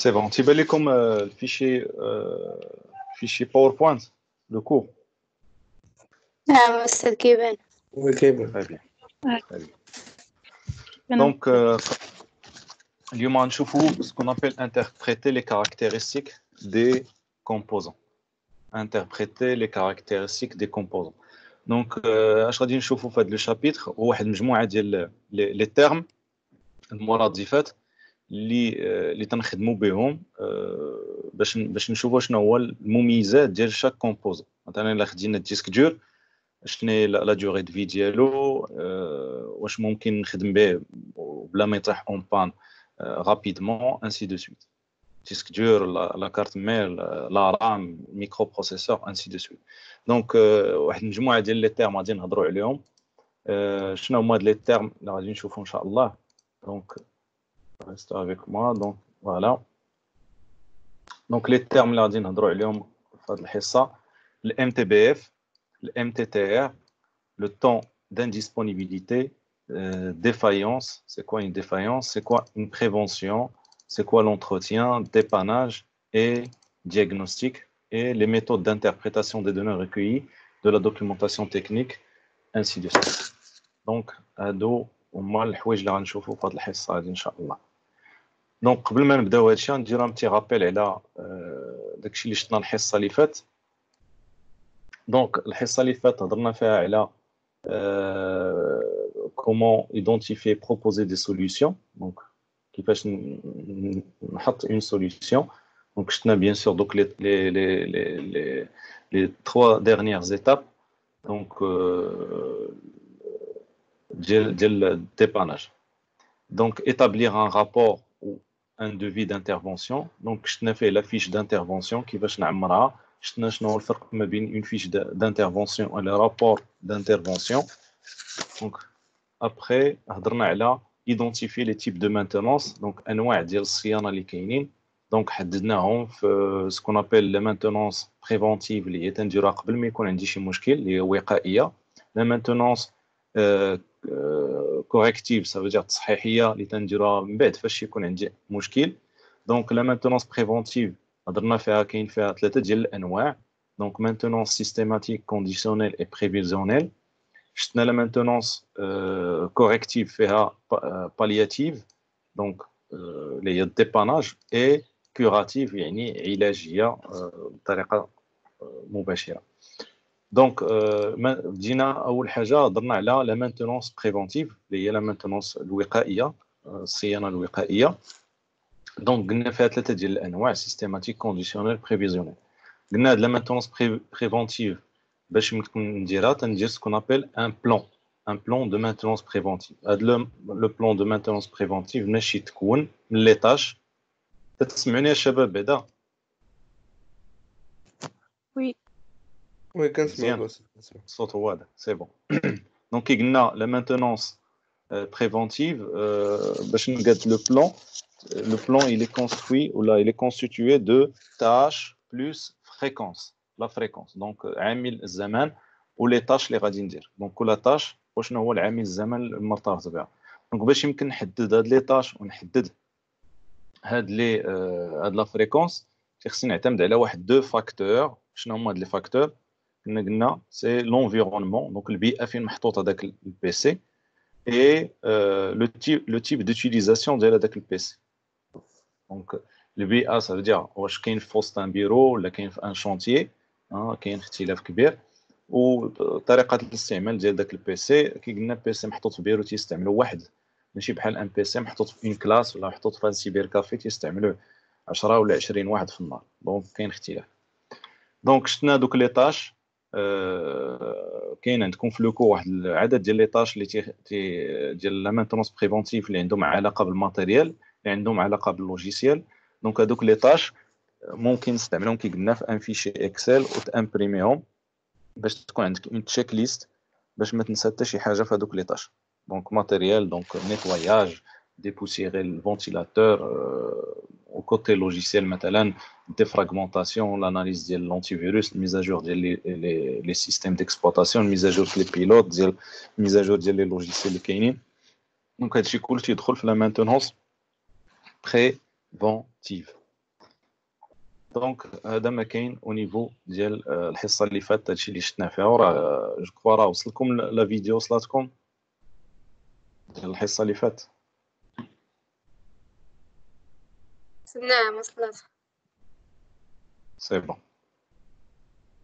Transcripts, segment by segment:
C'est bon. Tu veux comme le fichier PowerPoint, le cours. نعم أستاذ كيبان. Très bien. Très bien. Donc, اليوم غنشوفوا ce qu'on appelle interpréter les caractéristiques des composants. Interpréter les caractéristiques des composants. Donc, اش غادي نشوفوا في هذا لو شابيتر هو واحد المجموعه ديال لي تيرم المرادفات اللي تنخدموا بهم باش نشوفوا شنو هو المميزات ديال شاك كومبوزون. مثلا الا خدينا الديسك دور شنو هي لا دوري دو في ديالو، واش ممكن نخدم به بلا ما يطيح اون بان رابيدمون انسي دو سويت. ديسك دور، لا كارت مير، لا رام، ميكرو بروسيسور انسي دو سويت. دونك واحد المجموعه ديال لي تيرم غادي نهضروا عليهم. شنو هما هاد لي تيرم اللي غادي نشوفوا ان شاء الله. دونك restez avec moi. Donc voilà. Donc les termes اللي غادي نهضروا عليهم في هذه الحصه: le MTBF, le MTTR, le temps d'indisponibilité, défaillance. C'est quoi une défaillance? C'est quoi une prévention? C'est quoi l'entretien, dépannage et diagnostic, et les méthodes d'interprétation des données recueillies, de la documentation technique, ainsi de suite. Donc هادو هما الحوايج اللي غنشوفوا في هذه الحصه هذه ان شاء الله. دونك قبل ما نبداو هادشي غندير ان تي رابيل على داكشي اللي شفنا الحصه اللي فات. دونك الحصه اللي فات هضرنا فيها على comment identifier, proposer des solutions. Donc كيفاش نحط une solution. Donc شفنا bien sûr donc les trois dernières étapes. Donc ديال dépannage. Donc établir un rapport ou un devis d'intervention. Donc شفنا فيه la fiche d'intervention كيفاش نعمرها. شفنا شنو هو الفرق ما بين une fiche d'intervention et le rapport d'intervention. Donc après هضرنا على identifier les types de maintenance. Donc انواع ديال الصيانه اللي كاينين. دونك حددناهم في ce qu'on appelle la maintenance préventive اللي هي تنديرها قبل ما يكون عندي شي مشكل اللي هي وقائيه. La maintenance corrective, ça veut dire تصحيحيه اللي تنديرها من بعد فاش يكون عندي مشكل. دونك la maintenance préventive هضرنا فيها كاين فيها ثلاثه ديال الانواع. دونك maintenance systématique, conditionnelle et prévisionnelle. شفنا la maintenance corrective فيها palliative دونك اللي هي الديباناج، اي كوراتيف يعني علاجيه بطريقه مباشره. دونك بدينا اول حاجه هضرنا على لا مانتونونس بريفونتيف اللي هي لا مانتونونس الوقائيه، الصيانه الوقائيه. دونك قلنا فيها ثلاثه ديال الانواع: سيستيماتيك، كونديسيونيل، بريفيزيونيل. قلنا هاد لا مانتونونس بريفونتيف باش نديرها تندير سكون ابل ان بلان دو مانتونونس بريفونتيف. هاد لو بلان دو مانتونونس بريفونتيف ماشي تكون من لي طاش. تسمعوني يا شباب بعدا؟ وي وي كنسمعك الصوت هو هذا سي بون. دونك كي قلنا لا مانتونونس بريفونتيف باش نقاد le plan il est construit ou là il est constitué de tâches plus fréquence. La fréquence donc عامل الزمان و لي tâches اللي غادي ندير. دونك كل tâche وشنو هو العامل الزمن المرتبط بها. دونك باش يمكن نحدد هاد لي tâches ونحدد هاد لا فريكونس خصني نعتمد على واحد دو فاكتور. شنو هما هاد لي فاكتور؟ قلنا سي لونفيرونمون دونك البيئه فين محطوط هذاك البي سي et le type d'utilisation de هذاك البي سي. دونك البيئه ça veut dire واش كاين في وسط ان بيرو ولا كاين في ان شونتيي، كاين اختلاف كبير. وطريقه الاستعمال ديال داك البي سي كي قلنا البي سي محطوط في بيرو تيستعملوا واحد، ماشي بحال ان بي سي محطوط في اون كلاس ولا محطوط في ان سيبر كافي تيستعملوه 10 ولا 20 واحد في النهار. دونك كاين اختلاف. دونك شفنا دوك لي طاش. كاين عندكم في لوكو واحد العدد ديال لي طاش اللي ديال لا مانتونونس بريفونتيف اللي عندهم علاقه بالماتيريال، اللي عندهم علاقه باللوجيسيال. دونك هذوك لي طاش ممكن نستعملهم كي قلنا في ان فيشي اكسل وتامبريميهم باش تكون عندك اون تشيك ليست باش ما تنسى حتى شي حاجه في هذوك لي طاش. دونك ماتيريال دونك نيتواياج، ديبوسيغي الفونتيلاتور، au côté logiciel مثلا défragmentation, l'analyse ديال l'antivirus, mise à jour ديال les systèmes d'exploitation, mise à jour les pilotes ديال mise à jour ديال les logiciels اللي كاينين. دونك هادشي كلشي يدخل في la maintenance préventive. دونك هذا ما كاين او نيفو ديال الحصه اللي فاتت. هادشي اللي شفنا فيها وراه جو كوا راه وصلكم لا فيديو وصلتكم ديال الحصه اللي فاتت. نعم وصلت. سي بون.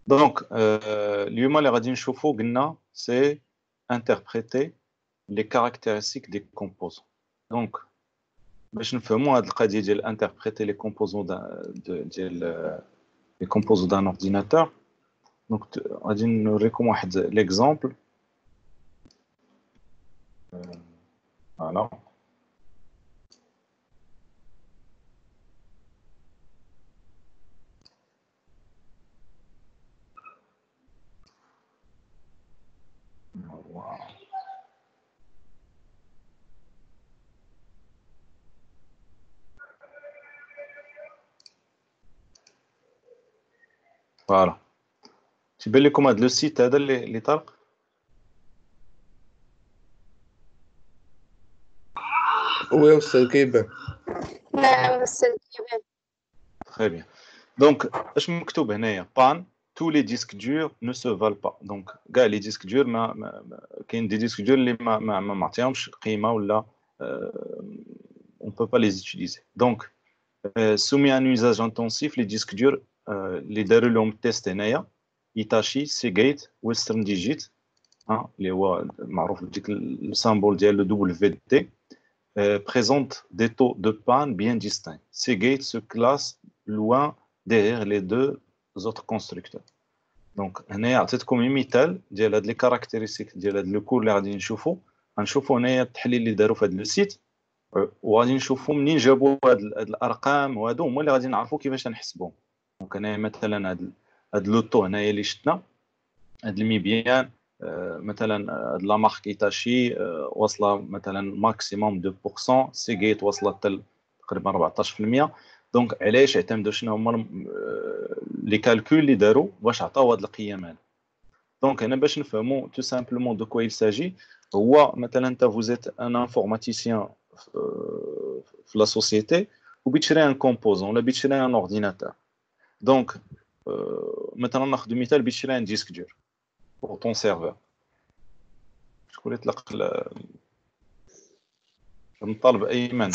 دونك اليوم اللي غادي نشوفو قلنا سي انتربريتي لي كاركتيرستيك دي كومبوزون. دونك باش نفهموا هاد القضيه ديال انتربريتي لي كومبوزون ديال لي كومبوزون دان اورديناتور. دونك غادي نوريكم واحد ليكزامبل. فوالا فوالا تيبان لكم هاد لو سيت هذا اللي طرق. وي أستاذ كيبان. نعم أستاذ كيبان. Très bien. Donc, اش مكتوب هنايا pan tous les disques durs ne se valent pas. Donc كاع لي ديسك دور ما كاين دي ديسك دور اللي ما معطيهمش قيمه ولا on peut pas les utiliser. Donc soumis à un usage intensif les disques durs اللي داروا لهم التيست هنايا Hitachi, Seagate, Western Digit اللي هو معروف بديك السامبول ديال لو WD présente des taux de panne bien distincts. Seagate se classe loin derrière les deux autres constructeurs. Donc هنايا عطيتكم مثال ديال هاد لي كاركتيرستيك ديال هاد لو كور اللي غادي نشوفوا هنايا التحليل اللي داروا في هاد لو سيت، وغادي نشوفوا منين جابوا هاد الارقام، وهادو هما اللي غادي نعرفوا كيفاش نحسبوهم. دونك هنايا مثلا هاد لوطو هنايا اللي شفنا هاد الميبيان مثلا هاد لا مارك ايتاشي واصله مثلا ماكسيموم 2%، سيغيت واصله حتى تقريبا 14%. دونك علاش اعتمدوا شنو هما لي كالكول اللي داروا باش عطاو هاد القيم هذه. دونك هنا باش نفهموا تو سامبلومون دو كوا il s'agit، هو مثلا انت فوزيت ان انفورماتيسيان في لا سوسيتي وبتشري ان كومبوزون ولا بتشري ان اورديناتور. دونك مثلا ناخذ مثال بتشري ان ديسك دور pour ton serveur. شكون اللي طلق المطالب؟ ايمن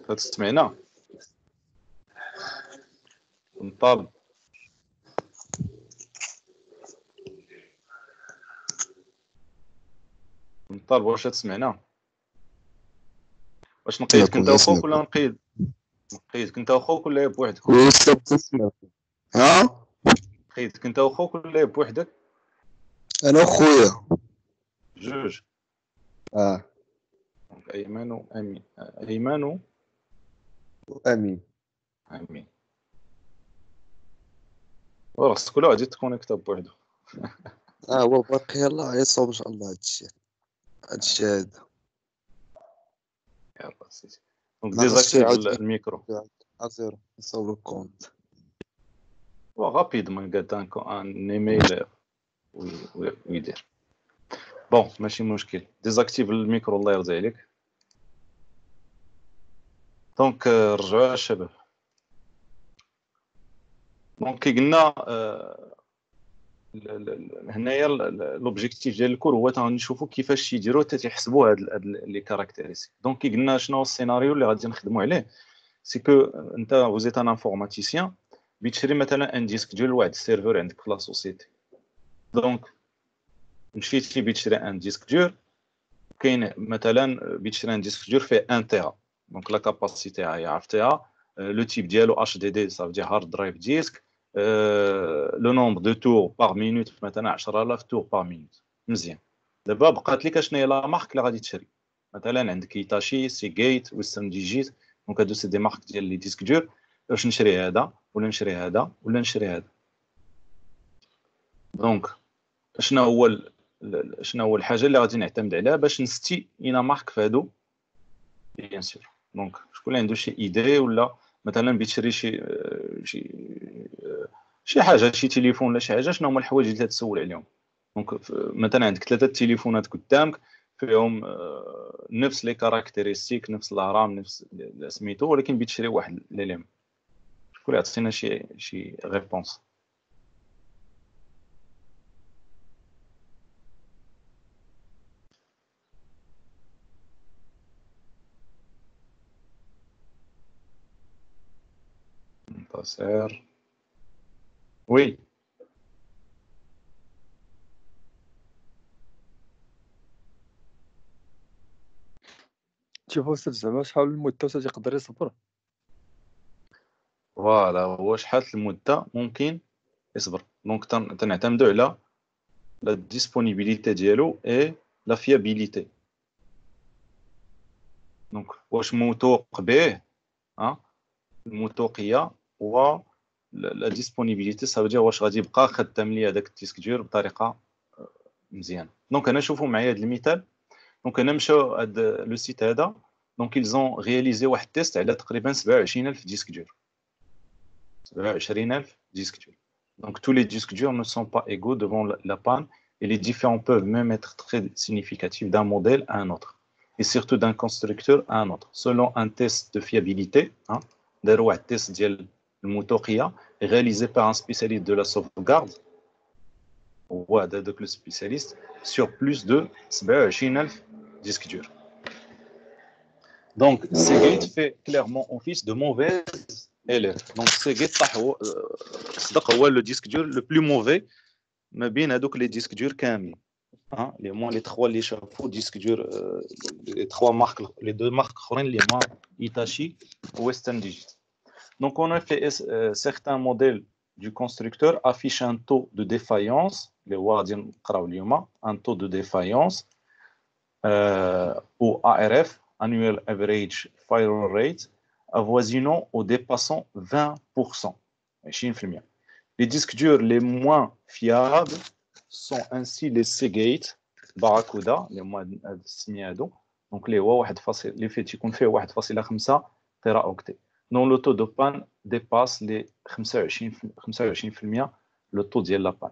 تسمعنا؟ المطالب واش تسمعنا؟ واش نقيدك انت وخوك ولا نقيدك انت وخوك ولا بوحدك؟ واش تسمع؟ ها نقيدك انت وخوك ولا بوحدك؟ انا خويا جوج. ايمن وامين. ايمن امين. ورخص كل واحد يتكونيكتا بوحدو. هو باقي يلاه يصوب ان شاء الله هادشي هذا. يلا سيدي. دونك ديزاكتيف الميكرو. ازيرو يصوب الكونت. رابيد من قد ان ايميل ويدير. بون ماشي مشكل. ديزاكتيف الميكرو الله يرضي عليك. دونك رجعوا الشباب. دونك كي قلنا هنايا لوبجيكتيف ديال الكور هو تنشوفوا كيفاش يديروا حتى تيحسبوا هاد لي كاركتيرستيك. دونك كي قلنا شنو هو السيناريو اللي غادي نخدموا عليه، سي كو انت وزيت ان انفورماتيسيان بتشري مثلا ان ديسك ديال واحد السيرفر عندك في لا سوسيتي. دونك مشيتي بتشري ان ديسك دور، كاين مثلا بتشري ان ديسك دور فيه 1 تيرا. دونك لا كاباسيتي هي عرفتيها، لو تيب ديالو اتش دي دي صافي هارد درايف ديسك، لو نومبر دو تور باغ مينوت مثلا 10000 تور باغ مينوت. مزيان. دابا بقات لك اشنو هي لا مارك اللي غادي تشري. مثلا عندك ايتاشي، سيغيت، ويسترن ديجيت. دونك هادو سي دي مارك ديال لي ديسك دور. واش نشري هذا ولا نشري هذا ولا نشري هذا؟ دونك شنو هو الحاجه اللي غادي نعتمد عليها باش نستي اين مارك في هادو؟ بيان سور. دونك شكون اللي عنده شي ايدي، ولا مثلا بتشري شي حاجه، شي تليفون ولا شي حاجه، شنو هما الحوايج اللي تسول عليهم؟ دونك مثلا عندك 3 تليفونات قدامك، فيهم نفس لي كاركتيرستيك، نفس الرام، نفس سميتو، ولكن بتشري واحد ليليم. شكون يعطينا شي ريبونس؟ منتصر. وي شوف استاذ زعما شحال المده تيقدر يصبر؟ فوالا، هو شحال المده ممكن يصبر. دونك تنعتمدوا على لا ديسپونيبيليتي ديالو اي لا فيابيليتي. دونك واش موثوق به، الموثوقيه و لا ديسپونيبيليتي، ça veut dire واش غادي يبقى خدام لي هذاك الديسك دور بطريقه مزيانه. دونك انا شوفوا معايا هذا المثال. دونك انا مشاو هذا لو سيت هذا، دونك ils ont réalisé واحد تيست على تقريبا 27000 ديسك دور. 27000 disques durs. Donc tous les disques durs ne sont pas égaux devant la panne et les différents peuvent même être très significatifs d'un modèle à un autre et surtout d'un constructeur à un autre. Selon un test de fiabilité, un test ديال الموثوقية réalisé par un spécialiste de la sauvegarde, ou هذاك le spécialiste, sur plus de 27000 disques durs. Donc Seagate fait clairement office de mauvaise élève. Donc Seagate صدق هو le disque dur le plus mauvais ما بين هذوك les disques durs كاملين. Les moins les trois اللي شافوا disques durs, les trois marques, les deux marques اخرين اللي هما Hitachi ou Western Digital. Donc on a fait certains modèles du constructeur affichent un taux de défaillance, les غادي نقراو اليوم, un taux de défaillance au ARF, annual average fire rate, avoisinant ou dépassant 20%. 20%. Les disques durs les moins fiables sont ainsi les Seagate, Barracuda, les moins signés. Donc les les faits يكون فيه 1.5 تيراوكتي. dont le taux de panne dépasse les 25%, le taux de la panne.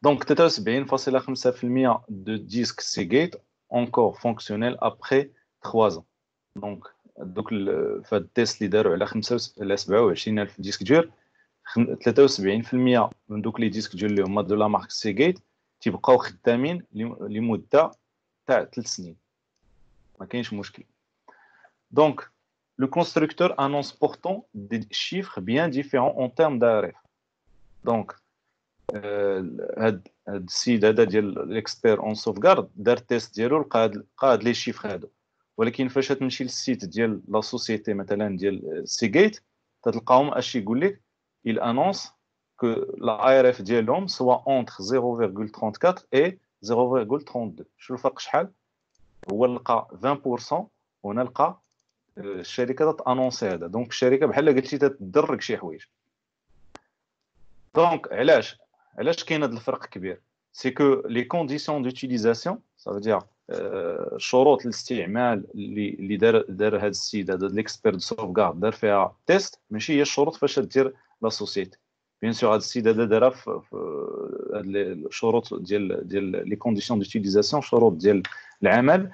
Donc 73.5% de disques Seagate encore fonctionnels après 3 ans. Donc le test اللي داروا على 27000 disques durs, 73% من دوك لي ديسك ديال اللي هما دو لا مارك سيغيت تيبقاو خدامين لمده تاع 3 سنين. ما كاينش مشكل. Donc le constructeur annonce pourtant des chiffres bien différents en termes d'ARF. Donc هاد السيد هذا ديال l'expert en sauvegarde دار تيست ديالو لقى هاد لي شيفر هادو، ولكن فاش تمشي للسيت ديال لا سوسيتي مثلا ديال سيغيت تلقاهم اش يقول لك il annonce que la ARF ديالهم soit entre 0.34 et 0.32. شنو الفرق شحال؟ هو لقى 20% وهنا لقى الشركه تانونسي هذا. دونك الشركه بحال قلتي تدرك شي حوايج. دونك علاش كاين هذا الفرق كبير؟ سي كو لي كونديسيون دوتيليزاسيون، ça veut dire شروط الاستعمال اللي دار هذا السيد هذا ليكسبير دو سوفغارد دار فيها تيست، ماشي هي الشروط فاش دير لا سوسيتي. بيان سور هذا السيد هذا دارها في الشروط ديال لي كونديسيون دوتيليزاسيون، شروط ديال العمل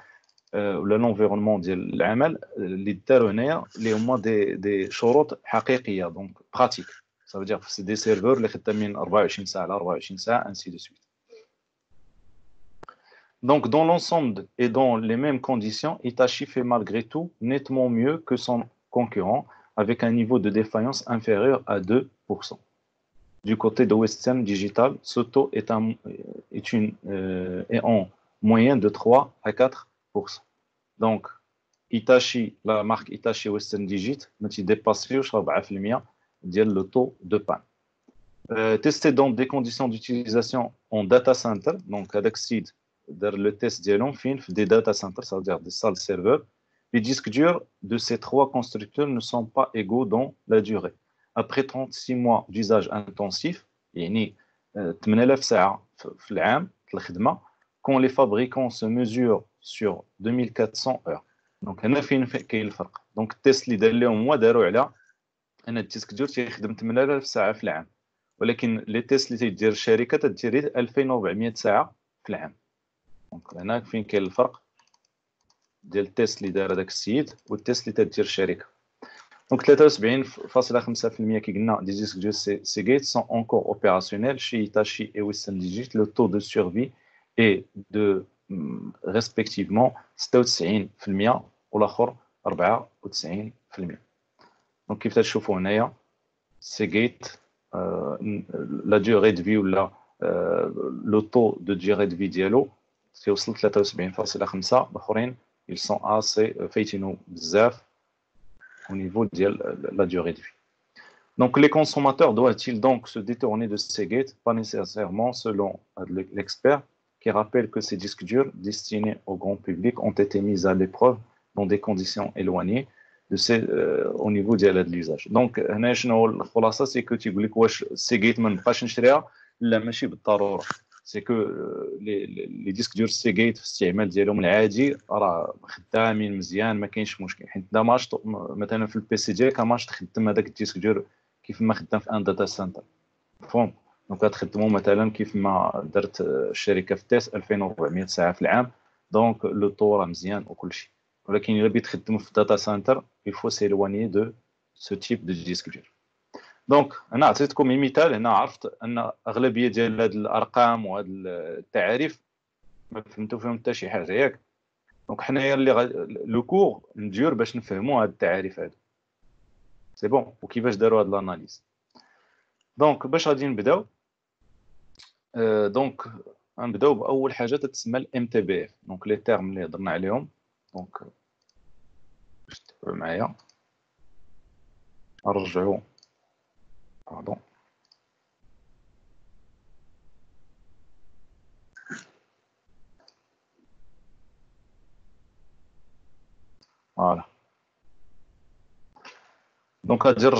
ولا لونفيرونمون ديال العمل اللي داروا هنايا اللي هما دي شروط حقيقيه. دونك براتيك، ça veut dire c'est des serveurs اللي خدامين 24 ساعه على 24 ساعه ainsi de suite. Donc, dans l'ensemble et dans les mêmes conditions, Hitachi fait malgré tout nettement mieux que son concurrent, avec un niveau de défaillance inférieur à 2%. Du côté de Western Digital, ce taux est en moyenne de 3 à 4%. Donc, Hitachi, la marque Hitachi Western Digital, ne dépasse pas 4% le taux de panne. Testé dans des conditions d'utilisation en data center, donc avec SID, le test ديالهم فين في des data centers, ça veut dire des salles serveurs. Les disques durs de ces trois constructeurs ne sont pas égaux dans la durée. Après 36 mois d'usage intensif, يعني 8000 ساعة في العام في الخدمة, quand les fabricants se mesurent sur 2400 heures. Donc هنا فين كاين الفرق. Donc التيست اللي دار لهم هو داروا على ان الديسك دور تيخدم 8000 ساعة في العام, ولكن لي تيست اللي تيدير الشركة تدير 2400 ساعة في العام. دونك هنا فين كاين الفرق ديال التيست اللي دار هذاك السيد والتيست اللي تدير الشركه. دونك 73.5% qui قلنا des disques durs Seagate sont encore opérationnels chez Hitachi et Western Digital. Le taux de survie est de respectivement 96% والاخر 94%. دونك كيف تشوفوا هنايا Seagate la durée de vie ولا le taux de durée de vie ديالو تيوصل 73.5. الاخرين ils sont assez فايتينو بزاف au niveau de la durée de vie. Donc, les consommateurs doivent-ils donc se détourner de Seagate? Pas nécessairement, selon l'expert, qui rappelle que ces disques durs destinés au grand public ont été mis à l'épreuve dans des conditions éloignées au niveau de l'usage. Donc, c'est que tu dis que Seagate ne peut pas changer, لا ماشي بالضرورة. C'est que les disques durs Seagate في الاستعمال ديالهم العادي راه خدامين مزيان ما كاينش مشكل، حيت دا ماش مثلا في البي سي ديالك ماش تخدم هذاك الديسك دور كيف ما خدام في ان داتا سنتر مفهوم. دونك غتخدمو مثلا كيف ما درت الشركه في تيس 2400 ساعه في العام، دونك لو طو راه مزيان وكلشي. ولكن الا بغيت تخدم في داتا سنتر il faut s'éloigner de ce type de disque dur. دونك انا عطيتكم مثال هنا، عرفت ان اغلبيه ديال هاد الارقام وهاد التعاريف ما فهمتوا فيهم حتى شي حاجه ياك. دونك حنايا اللي لو كور ندير باش نفهموا هاد التعاريف هادو سي بون وكيفاش داروا هاد الاناليز. دونك باش غادي نبداو دونك غنبداو باول حاجه تتسمى الام تي بي اف. دونك لي تيرم اللي هضرنا عليهم دونك باش تتبعوا معايا نرجعوا pardon. Voilà. Donc, à dire,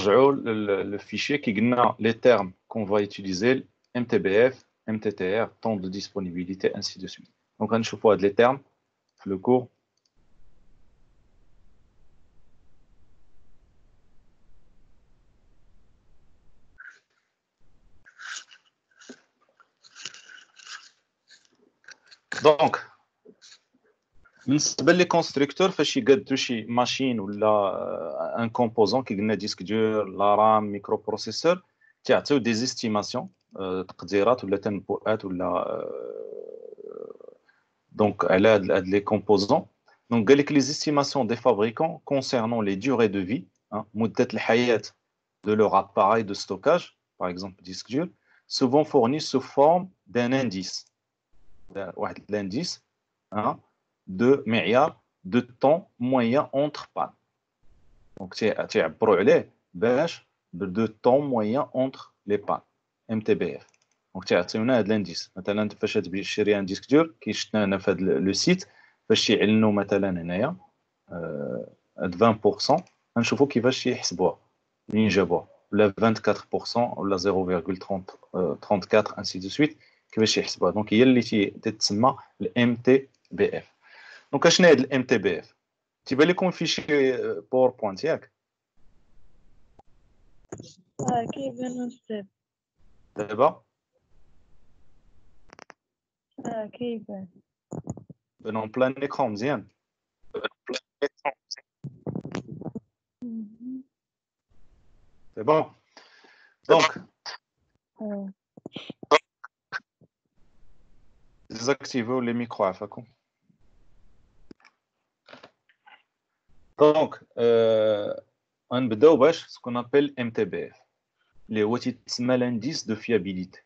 le fichier qui a les termes qu'on va utiliser, MTBF, MTTR, temps de disponibilité, ainsi de suite. Donc, on va les termes, le cours. Donc, بالنسبه لي كونستركتور فاش يقادوا شي ماشين ولا ان كومبوزون كي قلنا ديسك دور لا رام ميكرو بروسيسور تيعطيو دي زيستيماسيون تقديرات ولا تنبؤات ولا دونك على هاد لي كومبوزون. دونك قال لك لي زيستيماسيون دي فابريكون كونسيرنون لي دوري دو في مده الحياه de leur appareil de stockage par exemple disque dur souvent fournis sous forme d'un indice واحد l'indice de معيار de temps moyen entre pannes. Donc تعبروا عليه باش de temps moyen entre les pannes MTBF. Donc تعطيونا هذا الانديس. مثلا فاش تبغي تشري ان ديسك دور كيشتنا هنا في هذا لو سيت فاش يعلنوا مثلا هنايا 20% غنشوفوا كيفاش يحسبوها منين جابوها ولا 24% ولا 0.34 ainsi de suite كيفاش يحسبوها. دونك هي اللي تتسمى الام تي بي اف. دونك اشنو هاد الام تي بي اف؟ تيبان لكم فيشي باوربوينت ياك كيبان بزاف دابا كيبان بانون بلان ايكرون مزيان. سي بون. دونك ديزاكتيفيو لي ميكرو عفاكم. دونك غنبداو باش سكون ابل ام تي بي اف اللي هو تيتسمى لانديس دو فيابيليتي.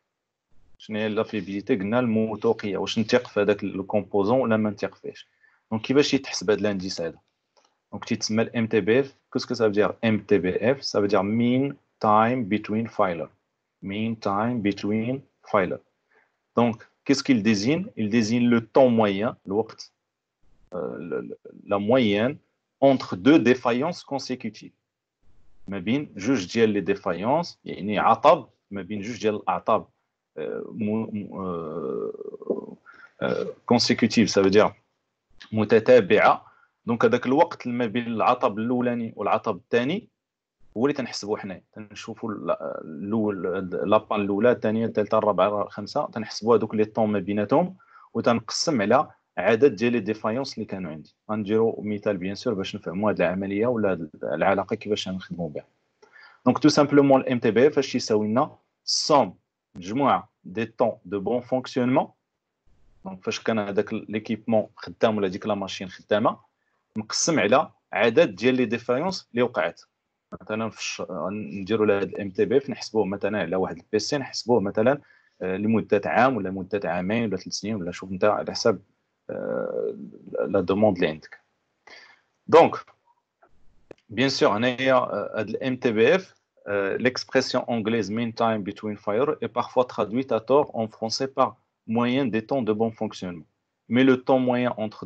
شنو هي لا فيابيليتي؟ قلنا الموثوقيه، واش نثيق في هذاك الكومبوزون ولا ما نثيق فيهش. دونك كيفاش يتحسب هذا الانديس هذا؟ دونك تيتسمى الام تي بي اف. كاسكو سا فيدير ام تي بي اف؟ سا فيدير mean time between filer. mean time between filer. Donc qu'est-ce qu'il désigne? Il désigne le temps moyen, الوقت la moyenne entre deux défaillances consécutives. ما بين جوج ديال لي ديفايونس، يعني عطب ما بين جوج ديال الاعطاب consécutive، ça veut dire متتابعه. دونك هذاك الوقت ما بين العطب الاولاني والعطب الثاني هو اللي تنحسبوه حنا. تنشوفوا الاول لابان الاولى الثانيه الثالثه الرابعه الخامسه تنحسبوا هذوك لي طون ما بيناتهم وتنقسم على عدد ديال لي ديفايونس اللي كانوا عندي. غنديروا مثال بيان سور باش نفهموا هذه العمليه ولا هاد العلاقه كيفاش غنخدموا بها. دونك تو سامبلومون الام تي بي اف اش يساوي لنا سوم مجموعه دي طون دو بون فونكسيونمون. دونك فاش كان هذاك ليكيبمون خدام ولا ديك لا ماشين خدامه مقسم على عدد ديال لي ديفايونس اللي وقعت. مثلا نديروا لهاد الام تي بي اف نحسبوه مثلا على واحد البي سي، نحسبوه مثلا لمده عام ولا مده عامين ولا 3 سنين ولا شوف انت على حساب لا دوموند اللي عندك. دونك بيان سور هنايا هاد الام تي بي اف l'expression anglaise mean time between fire est parfois traduite à tort en français par moyenne des temps de bon fonctionnement. Mais le temps moyen entre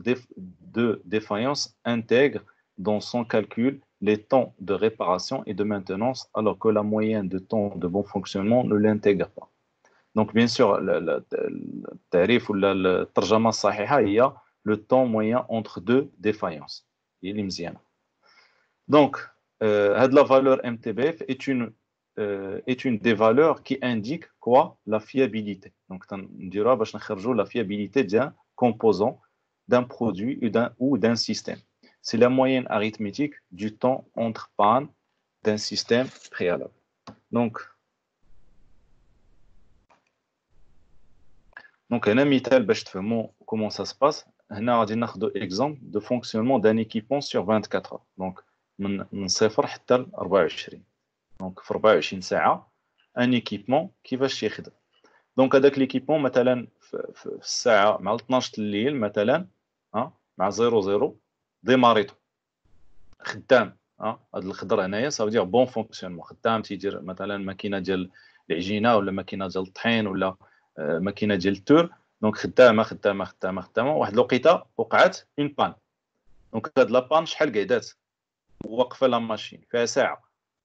deux défaillances intègre dans son calcul les temps de réparation et de maintenance, alors que la moyenne de temps de bon fonctionnement ne l'intègre pas. Donc, bien sûr, le tarif ou la tarjama sahiha, il y a le temps moyen entre deux défaillances. Il est mziana. Donc, la valeur MTBF est une des valeurs qui indique quoi? La fiabilité. Donc, on dira la fiabilité d'un composant, d'un produit ou d'un système. C'est la moyenne arithmétique du temps entre panne d'un système préalable. Donc, un مثال باش تفهموا comment ça se passe. هنا غادي ناخذوا exemple de fonctionnement d'un équipement sur 24 heures. Donc, من 0 حتى ل 24. Donc, في 24 ساعة un équipement كيفاش يخدم. دونك هذاك ليكيبمون مثلا في الساعه مع 12 الليل مثلا مع 00 ديماريتو خدام. هذا الخضر هنايا صافي دير بون فونكسيونمون خدام، تيدير مثلا ماكينه ديال العجينه ولا ماكينه ديال الطحين ولا ماكينه ديال التور. دونك خدامه خدامه خدامه خدامه، واحد الوقيته وقعت اون بان. دونك هاد لا بان شحال قعدات واقفه لا ماشين فيها ساعه.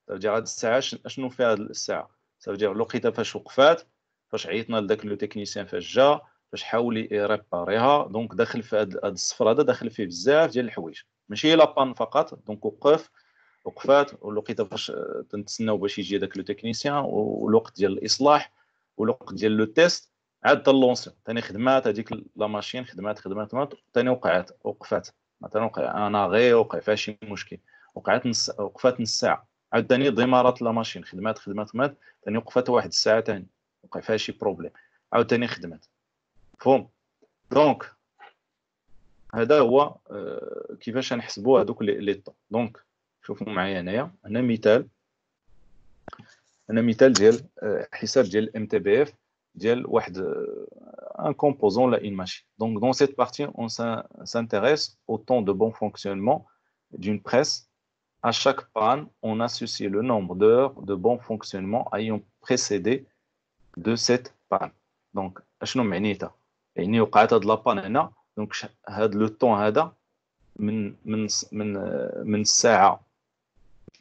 صافي هاد الساعه شنو فيها هاد الساعه؟ صافي الوقيته فاش وقفات، فاش عيطنا لذاك لو تكنيسيان فاش جا، فاش حاول يريباريها. دونك داخل في هذا الصفر هذا داخل فيه بزاف ديال الحوايج، ماشي لا بان فقط. دونك وقفات والوقيته فاش تنتسناو باش يجي داك لو تكنيسيان، والوقت ديال الاصلاح، والوقت ديال لو تيست، عاد لونسيون ثاني خدمات هذيك لا ماشين خدمات ثاني وقفات مثلا انا غير وقع فيها شي مشكل، وقفات نص ساعه، عاد ثاني ديمارات لا ماشين خدمات ثاني وقفات واحد الساعه ثاني وقع فيها شي بروبليم، عاود ثاني خدمات. مفهوم؟ دونك هذا هو كيفاش نحسبوا هذوك لي طون. دونك شوفوا معايا هنا مثال ديال حساب ديال ام تي بي اف ديال واحد un composant là une machine. Donc dans cette partie on s'intéresse au temps de bon fonctionnement d'une presse. À chaque panne on associe le nombre d'heures de bon fonctionnement ayant précédé de cette panne. Donc اشنو معنيتها؟ يعني وقعت هاد لابان هنا، دونك هاد لو طون هذا من الساعه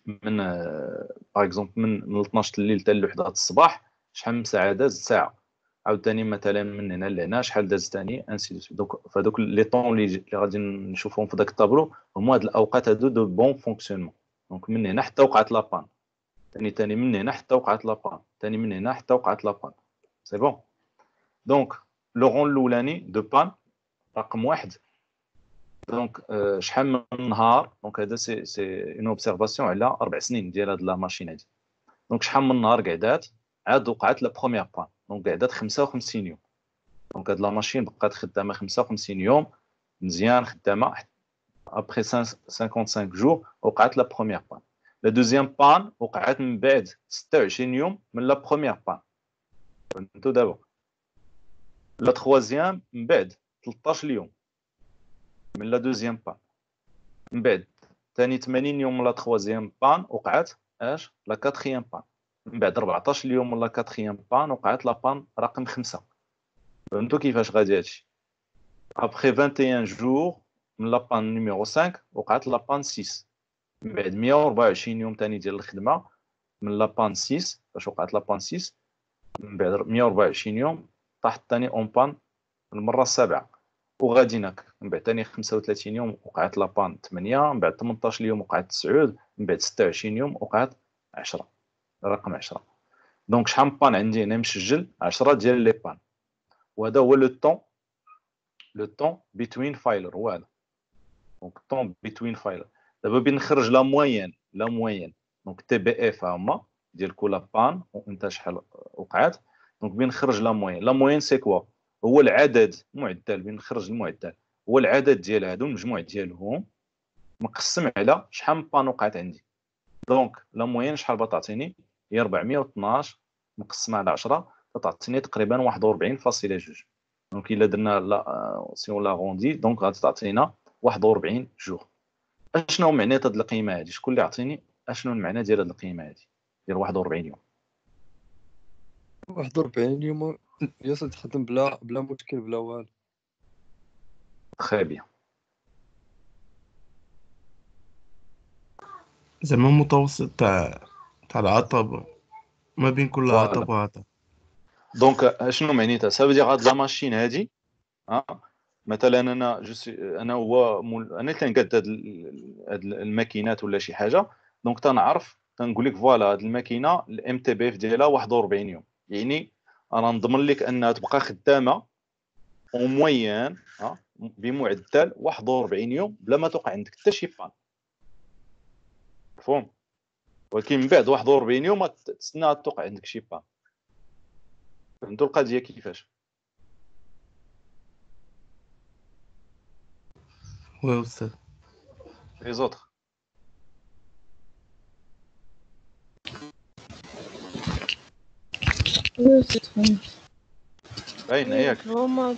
من باغ اكزومبل من 12 الليل حتى ل 1 الصباح، شحال من ساعه داز؟ ساعه. عاوتاني مثلا من هنا لهنا شحال داز ثاني انسي دو. دونك فهادوك لي طون اللي غادي نشوفهم في داك الطابلو هما هاد الاوقات هادو دو بون فونكسيونمون. دونك من هنا حتى وقعت لابان، ثاني من هنا حتى وقعت لابان، ثاني من هنا حتى وقعت لابان. سي بون. دونك لو رون الاولاني دو بان رقم 1. دونك شحال من نهار؟ دونك هذا سي اون اوبسيرفاسيون على 4 سنين ديال هاد لا ماشين هادي. دونك شحال من نهار قعدات؟ عاد وقعت لا بروميير بان، دونك قعدات 55 يوم. دونك هاد لا ماشين بقات خدامه 55 يوم مزيان خدامه. ابري 55 جور وقعت لا بروميير بان. لا دوزيام بان وقعت من بعد 26 يوم من لا بروميير بان. فهمتوا دابا؟ لا تخوازيام من بعد 13 يوم من لا دوزيام بان. من بعد ثاني 80 يوم من لا تخوازيام بان وقعت اش؟ لا كاتريام بان. من بعد 14 يوم من لا كاتريام بان وقعت لا بان رقم 5. فهمتوا كيفاش غادي هادشي؟ ابري 21 جور من لا بان نيميرو 5 وقعت لا بان 6. من بعد 124 يوم ثاني ديال الخدمه من لا بان 6 فاش وقعت لا بان 6. من بعد 124 يوم طاحت ثاني اون بان المره السابعه وغاديناك. من بعد ثاني 35 يوم وقعت لابان 8، من بعد 18 يوم وقعت 9، من بعد 26 يوم وقعت 10 رقم 10. دونك شحال من بان عندي هنا مسجل؟ 10 ديال لي بان. وهذا هو لو طون le temps between filer. Voilà. Donc, temps between filer. دابا بنخرج لا موين. Donc, TBF هما ديال كل بان وانت شحال وقعت. دونك بنخرج لا موين سي كوا هو العدد معدل بنخرج المعدل هو العدد ديال هادو المجموع ديالهم مقسم على شحال من بان وقعت عندي. دونك لا موين شحال بتعطيني هي 412 مقسمه على 10 تعطيني تقريبا 41.2. دونك الا درنا لا سي اون لا غوندي دونك غتعطينا 41 جوغ. اشنو معنات هاد القيمه هادي؟ شكون اللي يعطيني اشنو المعنى ديال هاد القيمه هادي ديال 41 يوم؟ 41 يوم ياسر تخدم بلا مشكل بلا والو. تري بيان. زعما متوسط تاع العطب ما بين كل عطب وعطب. دونك اشنو معنيتها؟ سا فودير هاد لا ماشين هادي مثلا انا هو انا اللي كنقاد هاد الماكينات ولا شي حاجه. دونك تنعرف تنقول لك فوالا هاد الماكينه الام تي بي اف ديالها 41 يوم. يعني انا نضمن لك انها تبقى خدامه او موين بمعدل 41 يوم بلا ما توقع عندك حتى شي بان. مفهوم؟ ولكن من بعد 41 يوم تستنى توقع عندك شي بان. فهمتوا القضيه كيفاش؟ وي استاذ. لي زوتر باين ياك. هما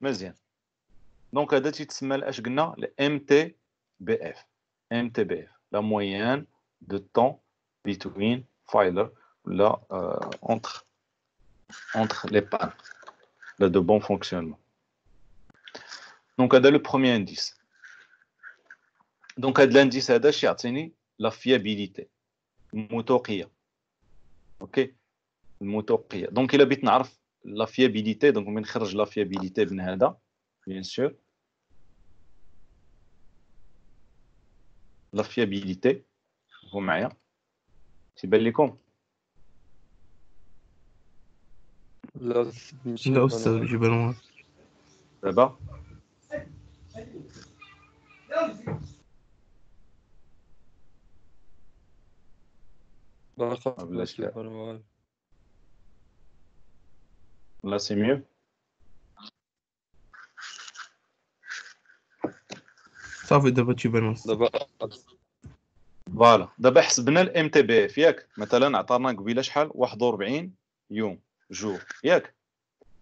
مزيان. دونك هذا تيتسمى اش قلنا الام تي بي اف. ام تي بي اف لا مويان دو طون بين فايلر ولا entre les pannes de bon fonctionnement. Donc هذا le premier indice. Donc هذا l'indice هذا اش يعطيني la fiabilité الموثوقيه. اوكي الموثوقيه. دونك الا بغيت نعرف la fiabilité donc من نخرج la fiabilité من هذا bien sûr la fiabilité هو معايا تيبان لكم؟ لا استاذ جبل دابا بلاش لا سي ميو. صافي دابا تيبان دابا فوالا دابا حسبنا الام تي بي اف ياك. مثلا عطانا قبيله شحال 41 يوم جوغ ياك.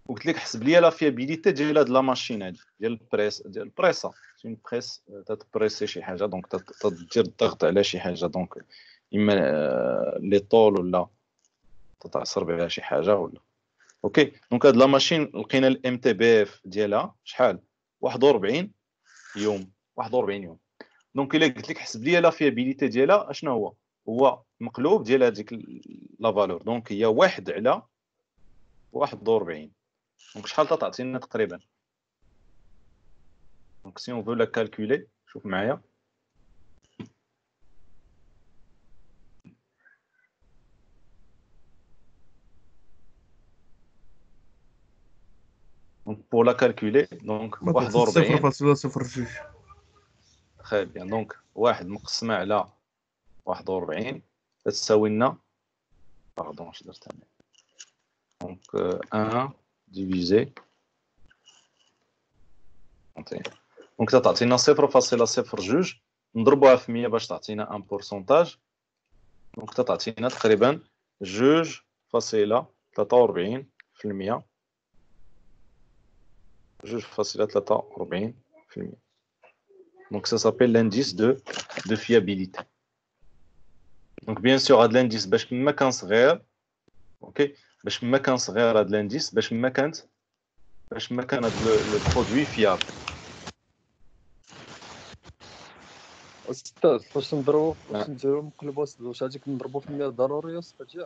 وقلت لك حسب لي لا فيابيليتي ديال هاد لا ماشين هادي ديال البريس ديال البريسا سين بريس تتبريسي شي حاجه دونك تدير الضغط على شي حاجه دونك اما لي طول ولا تتعصر بها شي حاجه ولا اوكي. دونك هاد لا ماشين لقينا الام تي بي اف ديالها شحال 41 يوم 41 يوم. دونك الا قلت لك حسب لي لا فيابيليتي ديالها اشنو هو مقلوب ديال هذيك لا فالور. دونك هي 1 على 41. دونك شحال تعطينا تقريبا؟ دونك سي اون فو لا كالكولي شوف معايا. دونك بور لا كالكولي دونك 41 0.02. تري بيان. دونك 1 مقسمه على 41 تساوي لنا باردون اش درت انا دونك 1 ديفيزي 21. دونك تعطينا 0.02 نضربوها في 100 باش تعطينا ان بورسونتاج. دونك تعطينا تقريبا 2.43%. 2.43%. Donc ça s'appelle l'indice de fiabilité. Donc bien sûr هذا l'indice باش ما كان صغير اوكي باش ما كان صغير هذا l'indice باش ما كان هذا البرودوي فيابل. استاذ فاش نديرو مقلبات واش هذيك نضربو في 100 ضروري استاذ؟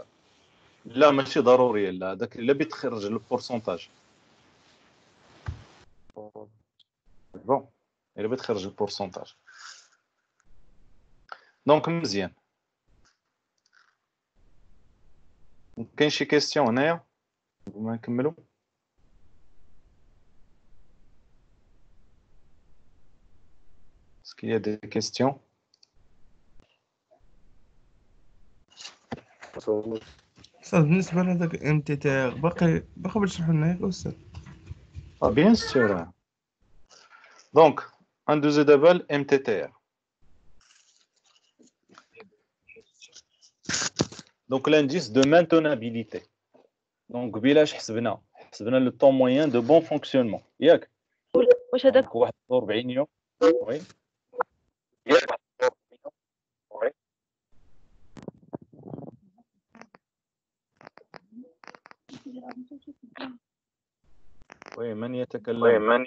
لا ماشي ضروري. لا داك الا بغيت تخرج البورسونتاج بون الا بغيت تخرج البورسونتاج دونك مزيان كاين شي كيستيون هنايا قبل ما نكملوا اسكي يا دي كيستيون أستاذ بالنسبة لهذاك ام تي تي ار باقي بتشرح لنا ياك أستاذ؟ بيان سور دونك ندوزو دابا ال MTTR دونك l'indice de maintenabilité دونك قبيله اش حسبنا لو طون موين دو بون فونكسيونمون ياك واش هذاك 41 يوم وي وي من يتكلم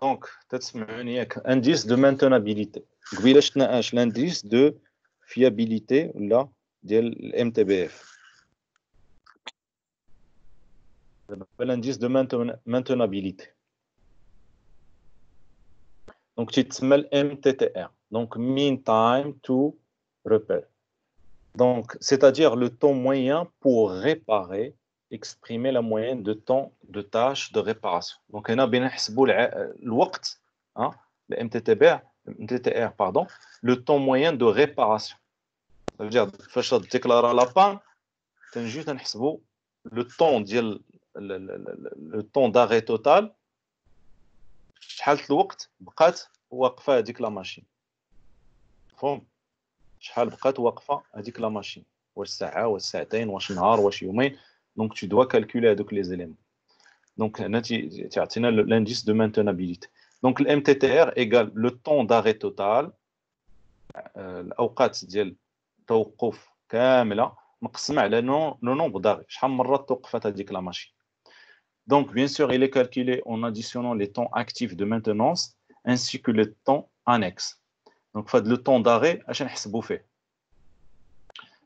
دونك تسمعوني ياك indice de maintenabilité قبيله شفنا اش l'indice de fiabilité ولا ديال MTBF l'indice de maintenabilité donc تسمى MTTR donc mean time to repair donc c'est-à-dire le temps moyen pour réparer exprimer la moyenne de temps de tâche de réparation. Donc, on a bien le MTTR, pardon, le temps moyen de réparation. Ça veut dire, quand on déclare la panne, on juste le temps d'arrêt total. شحال الوقت بقات واقفه هذيك لا ماشين فهم شحال بقات واقفه هذيك لا ماشين واش ساعه واش ساعتين واش نهار واش يومين. Donc, tu dois calculer avec les éléments. Donc, l'indice de maintenabilité. Donc, le MTTR égale le temps d'arrêt total. الأوقات ديال توقف كاملة مقسمة على le nombre d'arrêts. شحال مرات توقفت هذيك la machine. Donc, bien sûr, il est calculé en additionnant les temps actifs de maintenance ainsi que le temps annexe. Donc, le temps d'arrêt, عشان نحسبوا فيه.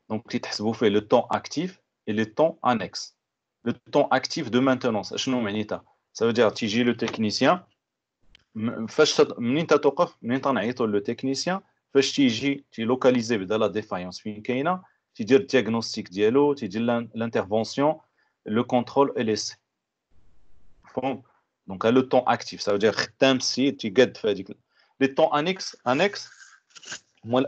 Donc, تحسبوا فيه le temps actif et le temps annexe. Le temps actif de maintenance. Ça veut dire que tu le technicien, le technicien, tu localises la défaillance, tu dis le diagnostic, tu dis l'intervention, le contrôle et l'essai. Donc, le temps actif, ça veut dire que tu gagnes. Les temps annexes, moi,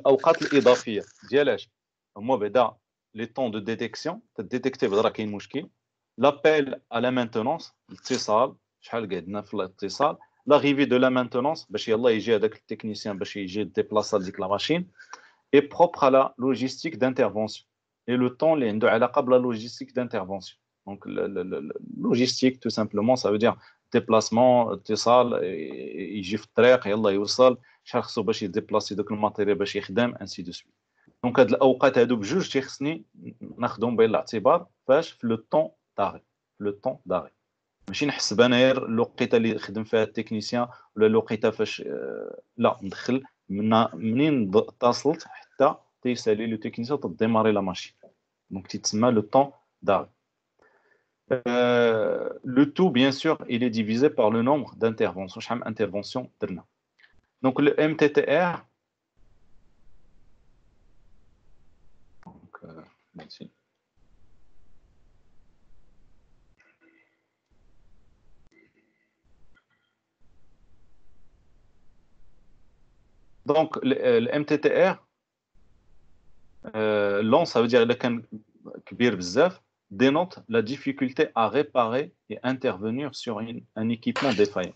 les temps de détection, tu détectes qu'il y a l'appel à la maintenance, l'arrivée de la maintenance, le technicien déplace la machine, est propre à la logistique d'intervention. Et le temps, il y a la logistique d'intervention. Donc, logistique, tout simplement, ça veut dire déplacement, il y déplacer le matériel, ainsi de suite. Donc, هاد الأوقات هادو بجوج تيخصني ناخذهم بعين الاعتبار فاش في لو طون داري ماشي نحسب انا غير الوقيته اللي خدم فيها التكنيسيان ولا الوقيته فاش لا ندخل منين اتصلت حتى تيسالي لو تكنيسيان تديماري لا ماشين دونك تيتسمى لو طون داري. Le tout, bien sûr, il est divisé par le nombre d'interventions. شحال من intervention درنا. Donc, le MTTR. Merci. Donc, le MTTR, long, ça veut dire que dénote la difficulté à réparer et intervenir sur un équipement défaillant.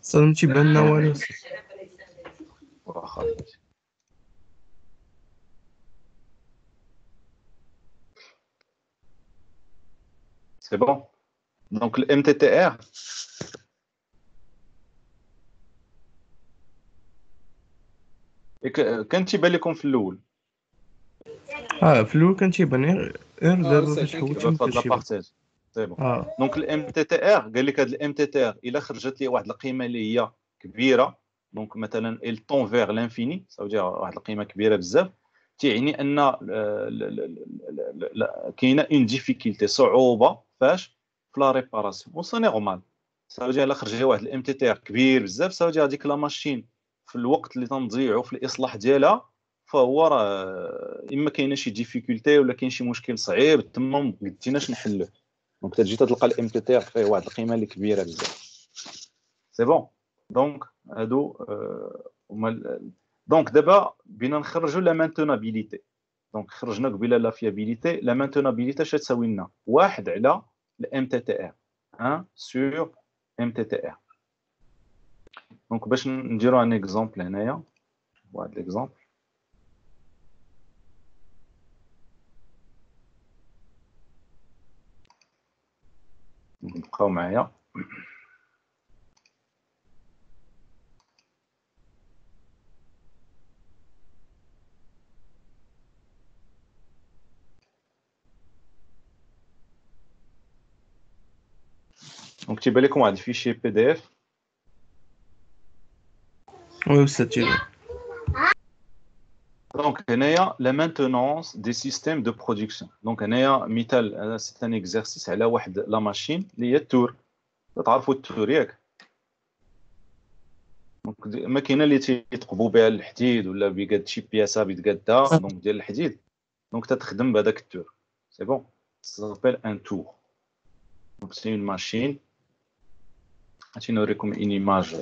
C'est bon. Donc, le MTTR, كان تيبان لكم في الأول. في الأول كان تيبان غير دابا فاش حولت ما كانش تيبان. دونك ال MTTR قال لك هاد ال MTTR إلا خرجت لي واحد القيمة اللي هي كبيرة، دونك مثلا il tend vers l'infini، ça veut dire واحد القيمة كبيرة بزاف، تعني ان كاينه اون ديفيكولتي صعوبه فاش في لا ريباراسيون و سي نورمال. ساوجي الا خرج واحد الام تي تي ار كبير بزاف، ساوجي هذيك لا ماشين في الوقت اللي تنضيعوا في الاصلاح ديالها فهو راه اما كاينه شي ديفيكولتي ولا كاين شي مشكل صعيب تما ما قديناش نحلوه. دونك تجي تلقى الام تي تي ار فيه واحد القيمه اللي كبيره بزاف. سي بون. دونك هادو دونك دابا بينا نخرجوا لا مانتونابيليتي. دونك خرجنا قبيله لا فيابيليتي. لا مانتونابيليتي اش تساوي لنا؟ 1 على الام تي تي ار 1 سور ام تي تي ار. دونك باش نديرو ان اكزامبل هنايا، واحد الاكزامبل نبقاو معايا. دونك تيبان لكم واحد الفيشي بي دي اف. وي أستاذ تيبان. دونك هنايا لا مانتونونس دي سيستيم دو برودكسيون. دونك هنايا مثال، سي ان اكزرسيس على واحد لا ماشين اللي هي التور. تعرفوا التور ياك؟ دونك ماكينه اللي تيتقبوا بها الحديد ولا بيقاد شي بياسه بيتقادا دونك ديال الحديد، دونك تتخدم بهذاك التور. سي بون، سابيل ان تور. دونك سي اون ماشين. غادي نوريكم اون ايماج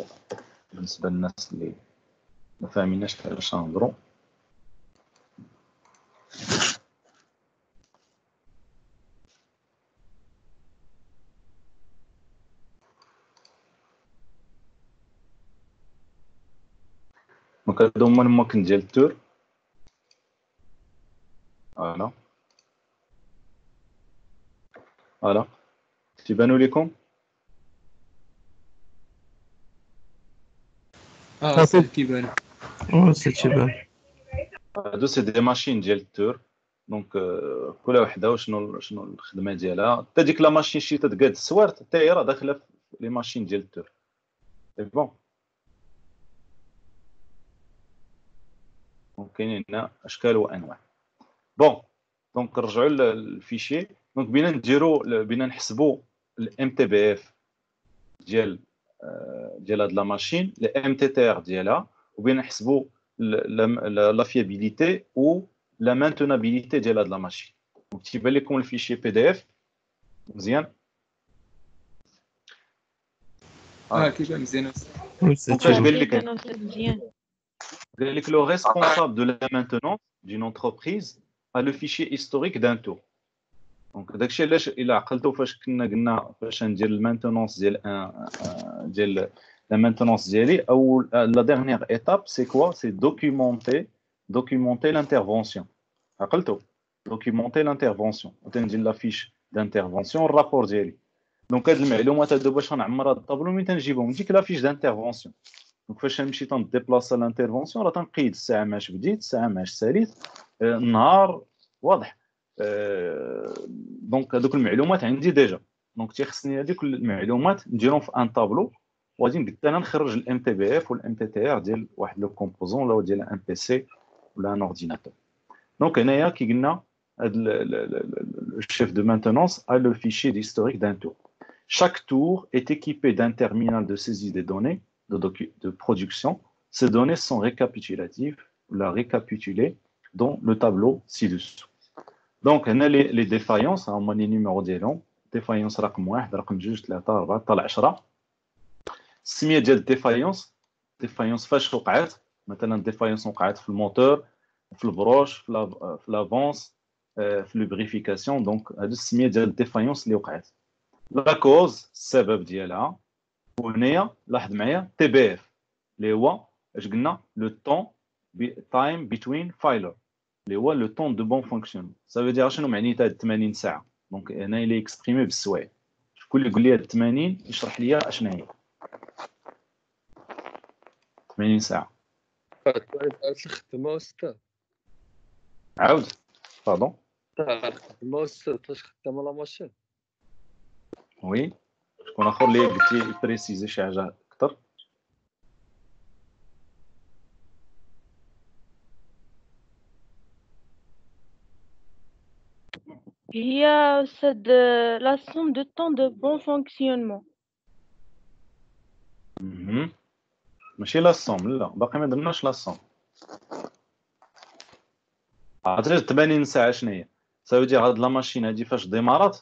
بالنسبه للناس اللي ما فاهميناش علاش نهضروا. دونك هادو هما الماكن ديال التور. فوالا فوالا تيبانوا لكم؟ سي كيبان. وي أستاذ تيبان. هادو سي دي ماشين ديال التور. دونك كل وحده وشنو الخدمه ديالها. حتى ديك لا ماشين شي تتقاد السوارت حتى هي راه داخله في لي ماشين ديال التور. سي بون. دونك كاينين هنا اشكال وانواع. بون دونك نرجعوا للفيشي. دونك بينا نحسبوا الام تي بي اف ديال هاد لا ماشين، الام تي تي ار ديالها، وبينا نحسبوا لا فيابيليتي و لا مانتونابيليتي ديال هاد لا ماشين. دونك تيبان لكم الفيشي بي دي اف مزيان. كيبان مزيان. وي أستاذ دونك اش تيبان. قال لك؟ كيبان أستاذ مزيان. قال لك لو responsable de la maintenance d'une entreprise a le fichier historique d'un tour. دونك داكشي علاش الا عقلتوا فاش كنا قلنا فاش ندير المانتونونس ديال لا مانتونونس ديالي او لا ديرنيير ايتاب سي كوا؟ سي دوكيمونتي لانترفونسيون. عقلتوا؟ دوكيمونتي لانترفونسيون وتندير لا فيش دانترفونسيون الرابور ديالي. دونك هاد المعلومات هادو باش غنعمر هاد الطابلو من تنجيبهم ديك لا فيش دانترفونسيون. دونك فاش نمشي تنديبلاصا لانترفونسيون راه تنقيد الساعه ماش بديت، الساعه ماش ساليت، النهار، واضح. دونك هذوك المعلومات عندي ديجا. دونك تيخصني هذيك المعلومات نديرهم في ان طابلو وغادي نبدا انا نخرج الام تي بي اف والام تي تي ار ديال واحد لو كومبوزون ولا ديال ان بي سي ولا ان اورديناتور. دونك هنايا كي قلنا هاد الشيف دو مانتونونس a le fichier d'historique d'un tour. Chaque tour est équipé d'un terminal de saisie des données de production. Ces données sont récapitulatives ou la récapitulées dans le tableau ci-dessous. Donc, on a les défaillances, on a les numéros ديالهم. défaillance رقم 1 رقم 2 3 4 حتى ل 10. السميه ديال défaillance فاش وقعت؟ مثلا défaillance وقعت في الموتور، في البروش، في لافونس، في لوبريفيكاسيون. دونك هادو السميه ديال défaillance اللي وقعت. لا كوز السبب ديالها. وهنايا لاحظ معايا تي بي اف اللي هو اش قلنا لو طون تايم بين فايلر اللي هو لو طون دو بون فونكسيون. سافو دير شنو معنيتها هاد 80 ساعه؟ دونك هنا اللي اكسبريمي بالسوايع. شكون اللي يقول لي هاد 80 يشرح لي اشنا هي 80 ساعه؟ الخدمه استاذ عاود باردون. الخدمه استاذ فاش خدامه لا ماشين. وي شكون اخر اللي قلت لي بريسيزي شي حاجه اكثر؟ هي أستاذ la somme de temps de bon fonctionnement. ماشي لا الصوم، لا باقي ما درناش لا الصوم. عرفتي 80 ساعه شنو هي؟ ساوي هاد لا ماشين هادي فاش ديمارات،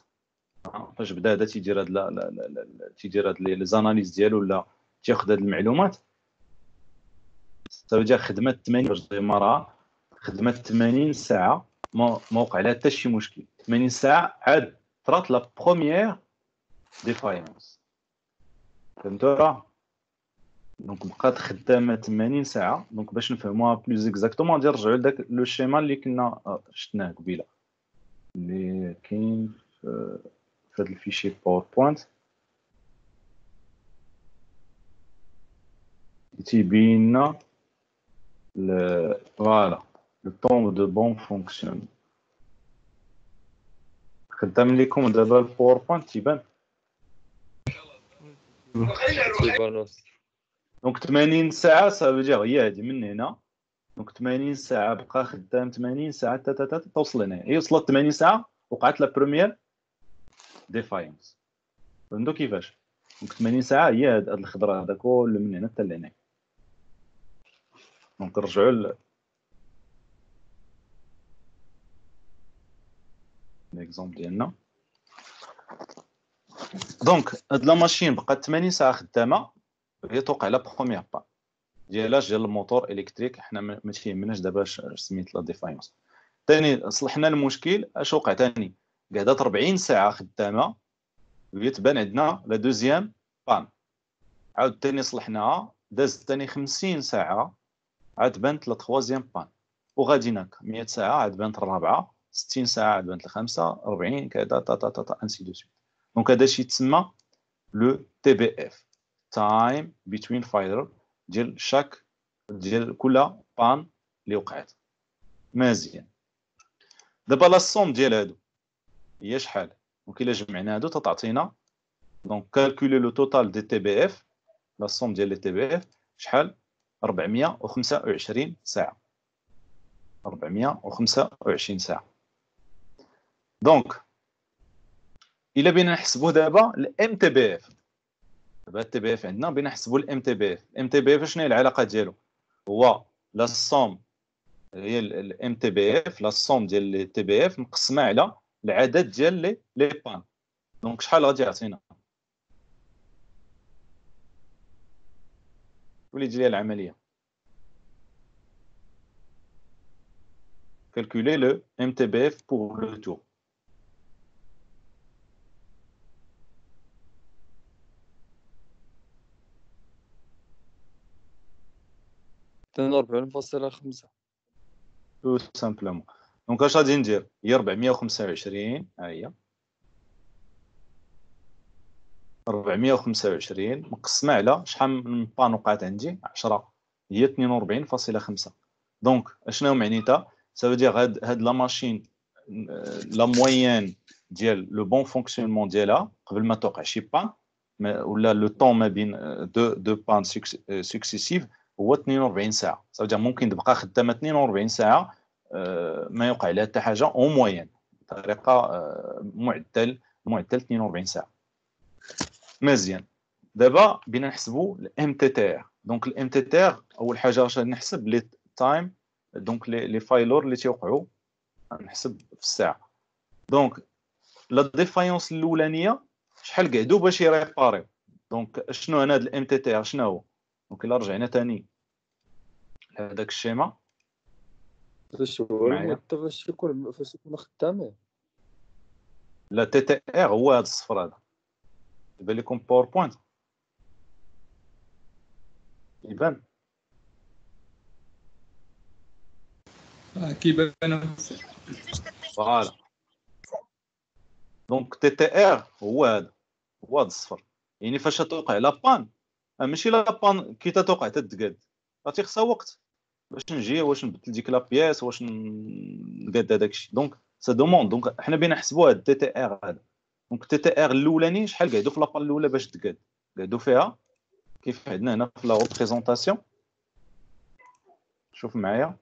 فاش بدا هذا تيدير هاد تيدير هاد لي زاناليز ديالو ولا تياخذ هاد المعلومات، ساوي خدمات 80 باش ديمارها، خدمات 80 ساعه ما وقع لها حتى شي مشكل. 80 ساعه عاد طرات لا بروميير ديفايونس، فهمتوا راه؟ دونك بقات خدامه 80 ساعه. دونك باش نفهموها بلوز اكزاكتومون غادي نرجعوا لذاك لو شيما اللي كنا شفناه قبيله، اللي كاين في هذا الفيشي باوربوينت، تيبين لنا فوالا لو طون دو بون فونكسيون. خدام لكم دابا الباوربوينت تيبان. دونك 80 ساعه سافو هي هذه من هنا. دونك 80 ساعه بقى خدام 80 ساعه توصل هنا. هي وصلت 80 ساعه وقعت لا بروميير ديفاينس. فهمتوا كيفاش؟ دونك 80 ساعه هي هاد الخضره هذا كل من هنا حتى لهنا. دونك نرجعوا ليكزومبل ديالنا. دونك هاد لا ماشين بقات 80 ساعه خدامه، هي توقع لا بروميير با ديالاش ديال الموتور الكتريك. حنا ما تيهمناش دابا اش سميت لا ديفايونس. ثاني صلحنا المشكل. اش وقع ثاني؟ قعدات 40 ساعه خدامه ويتبان عندنا لا دوزيام بان. عاود ثاني صلحناها، داز ثاني 50 ساعه عاد بانت لا تخوازيام بان. وغادي هناك 100 ساعه عاد بانت الرابعه، 60 ساعه عاد بانت الخامسه، 40 كذا تا تا تا انسي دو سويت. دونك هذا الشيء تسمى لو تي بي اف، تايم بين فايلر، ديال شاك ديال كل بان اللي وقعت. مزيان. دابا لا الصوم ديال هادو هي شحال؟ دونك الا جمعنا هادو تعطينا دونك كالكولي لو توتال دي تي بي اف. لا الصوم ديال لي تي بي اف شحال؟ 425 ساعه. 425 ساعه. دونك الا بينا نحسبوا دابا الام تي بي اف. دابا التي بي اف عندنا بينا نحسبوا الام تي بي اف. الام تي بي اف شنو هي العلاقه ديالو؟ هو لا الصوم هي الام تي بي اف، لا الصوم ديال لي تي بي اف مقسمه على العدد ديال لي بان. دونك شحال غادي يعطينا؟ وليدي لي العمليه. calculer le MTBF pour le tour. Tout simplement. Donc اش غادي ندير؟ هي 425 ها هي 425 مقسمه على شحال من بان وقعت عندي؟ 10 هي 42.5. دونك اشنو معنيتها؟ ça veut dire هاد لا ماشين لا موين ديال لو بون فونكسيونمون ديالها قبل ما توقع شي بان ولا لو طون ما بين دو بان سكسيسيف هو 42 ساعه. ça veut dire ممكن تبقى خدامه 42 ساعه ما يوقع لها حتى حاجه اون موين بطريقه معدل 42 ساعه. مزيان. دابا بينا نحسبوا الام تي تي ار. دونك الام تي تي ار اول حاجه واش نحسب لي تايم، دونك لي فايلور اللي تيوقعوا نحسب في الساعه. دونك لا ديفايونس الاولانيه شحال قعدوا باش يريباريو. دونك شنو هنا هذا الام تي تي ار شنو هو؟ دونك الا رجعنا ثاني لهذاك الشيما فاش هو المده فاش يكون خدامين. لا تي تي ار هو هذا الصفر هذا يبان لكم باوربوينت يبان كيبان. فوالا. دونك تي تي ار هو هذا الصفر. يعني فاش توقع لا بان ماشي لا بان كي توقع تتقاد غتيخصها وقت باش نجي واش نبدل ديك لا بياس واش نقاد هذاك الشيء. دونك سا دوموند. دونك حنا بينا نحسبوا هاد تي تي ار هذا. دونك تي تي ار الاولاني شحال قعدوا في لابان الاولى باش تقاد؟ قعدوا فيها كيف عندنا هنا في لا ريبريزونطاسيون. شوف معايا.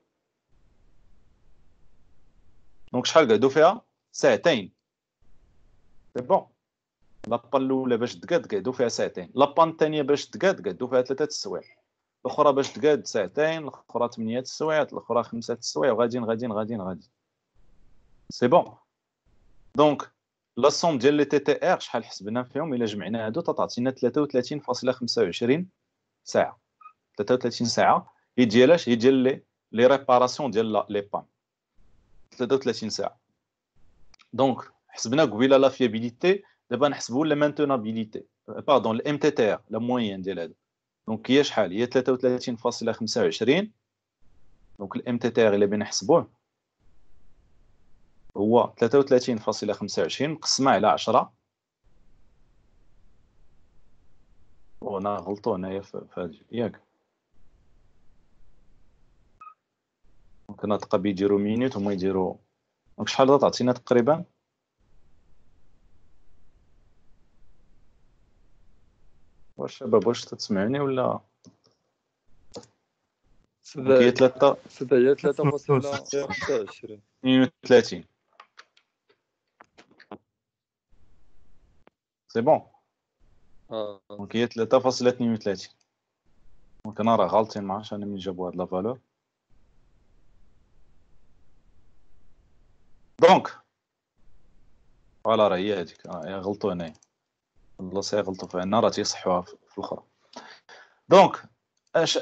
دونك شحال قعدوا فيها؟ ساعتين. سي بون. لابان الاولى باش تقاد قعدوا فيها ساعتين، لابان الثانيه باش تقاد قعدوا فيها 3 السوايع، الاخرى باش تقاد ساعتين، الاخرى 8 السوايع، الاخرى 5 السوايع، وغاديين. سي بون. دونك لا سوم ديال لي تي تي ار شحال حسبنا فيهم الا جمعنا هادو تعطينا 33.25 ساعه. 33 ساعه هي ديالاش؟ هي ديال لي ريباراسيون ديال لي بان. 33 ساعه. دونك حسبنا قبيله لا فيابيليتي، دابا نحسبوا لا مانتونابيليتي، باردون الام تي تي ار لا موين ديال هذا. دونك هي شحال؟ هي 33.25. دونك الام تي تي ار الا بغينا نحسبوه هو 33.25 مقسمه على 10. وانا غلطوا هنايا في هذه ياك. ممكن نطقى بيديروا مينوت هما يديروا. دونك شحال تعطينا تقريبا؟ واش شباب واش تسمعوني ولا؟ هي 3 هي 3.25. 32. سي بون. دونك هي 3.32. دونك انا راه غالطين، ما عرفتش انا منين جابوا هاد لا فالور. دونك فوالا راه هي هذيك، غلطوا هنايا، البلاصه غلطوا فيها هنا، راه تيصحوها في الاخرى. دونك اش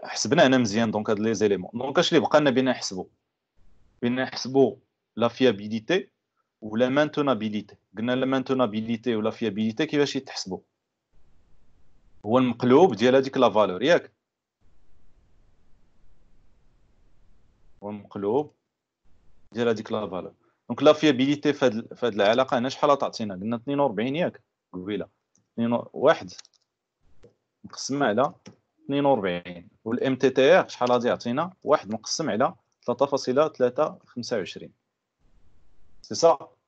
حسبنا هنا مزيان. دونك هاد لي زيليمون، دونك اش اللي بقى لنا بينا نحسبوا لا فيابيليتي ولا مانتونابيليتي. قلنا لا مانتونابيليتي ولا فيابيليتي كيفاش يتحسبوا؟ هو المقلوب ديال هذيك لا فالور ياك. هو المقلوب ديال هذيك لا فالور. دونك لا فيابيليتي في هاد العلاقه هنا شحال تعطينا؟ قلنا 42 ياك قبيله. 1 مقسم على 42. والام تي تي ار شحال غادي يعطينا؟ 1 مقسم على 3.325. سي صا.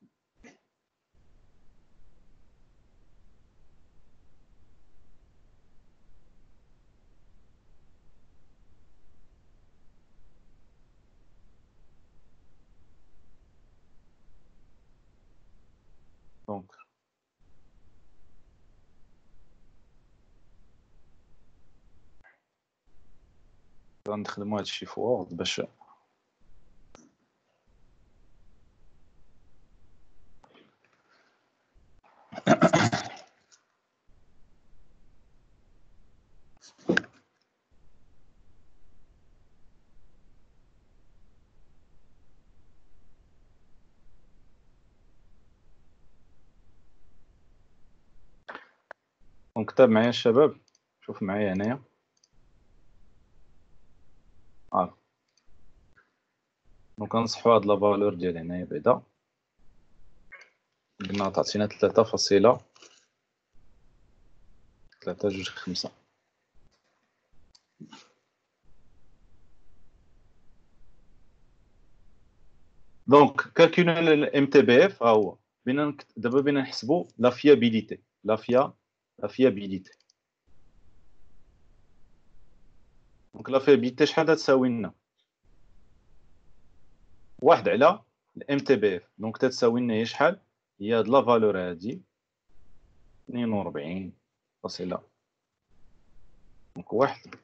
دونك غنخدموا هادشي في وورد باش دونك. تاب معايا الشباب، شوف معايا هنايا. دونك غنصحوا هاد لا فالور ديال هنايا بعدا. قلنا تعطينا 3.325. دونك كالكولون الام تي بي اف ها هو. دابا بينا نحسبوا لا فيابيليتي. لا فيابيليتي. دونك لا فيابيليتي شحال تساوي لنا؟ 1 على الام تي بي اف. دونك تتساوي لنا هي شحال؟ هي هاد لا فالور هادي 42 فاصلة. دونك 1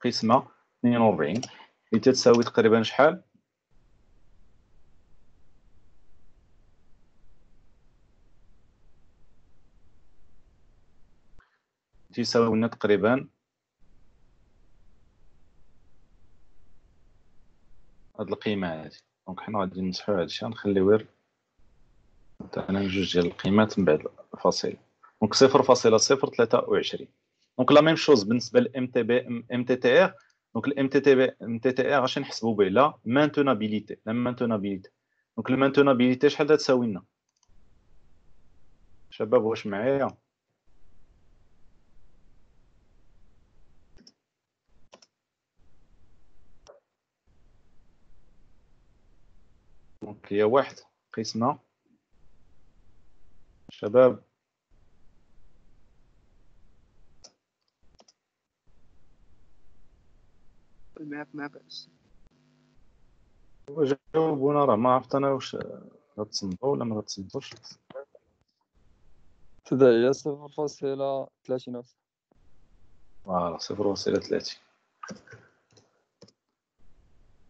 قسمة 42 اللي تتساوي تقريبا شحال؟ تيساوي لنا تقريبا هاد القيمة هادي. دونك حنا غادي نمسحو هادشي، غنخليو غير مثلا جوج ديال القيمات من بعد الفاصلة. دونك 0.023. دونك لا ميم شوز بالنسبة للام تي بي ام تي تي ار. دونك الام تي تي ار اش نحسبوا به؟ لا مانتونابيليتي. دونك المانتونابيليتي شحال تساوي لنا شباب؟ واش معايا؟ دونك هي 1 قسمة شباب معك جاوبونا. راه ما عرفت انا واش غتصنتو ولا ما غتصنتوش. تبدا هي 0.30. فوالا 0.30.